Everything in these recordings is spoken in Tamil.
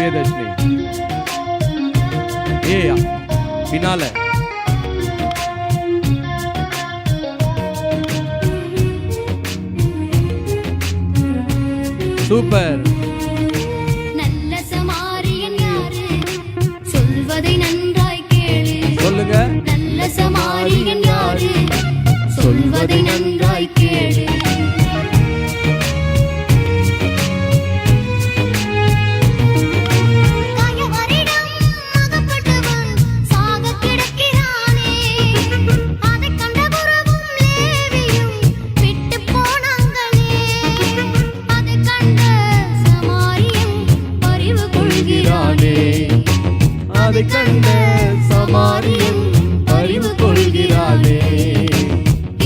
திவ்யதர்ஷினி பின்னால சூப்பர். நல்ல சமாரியன் யாரு சொல்வதை நன்றாய் கேளு. சொல்லுங்க. நல்ல சமாரியன் யாரு சொல்வதை நன்றாய் கேளு. அதை கண்ட சமாரியன் அறிவு கொள்கிறானே.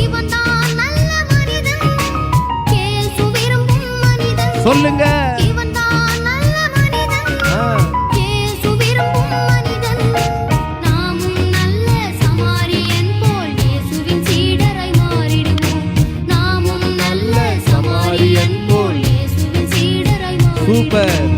இவன் தான் நல்ல மனிதன், இயேசு விரும்பும் மனிதன். சொல்லுங்க. இவன் தான் நல்ல மனிதன், இயேசு விரும்பும் மனிதன். நாமும் நல்ல சமாரியன் போல் இயேசுவின் சீடராய் மாறிடுவோம். நாமும் நல்ல சமாரியன் போல் இயேசுவின் சீடராய் மாறிடுவோம். சூப்பர்.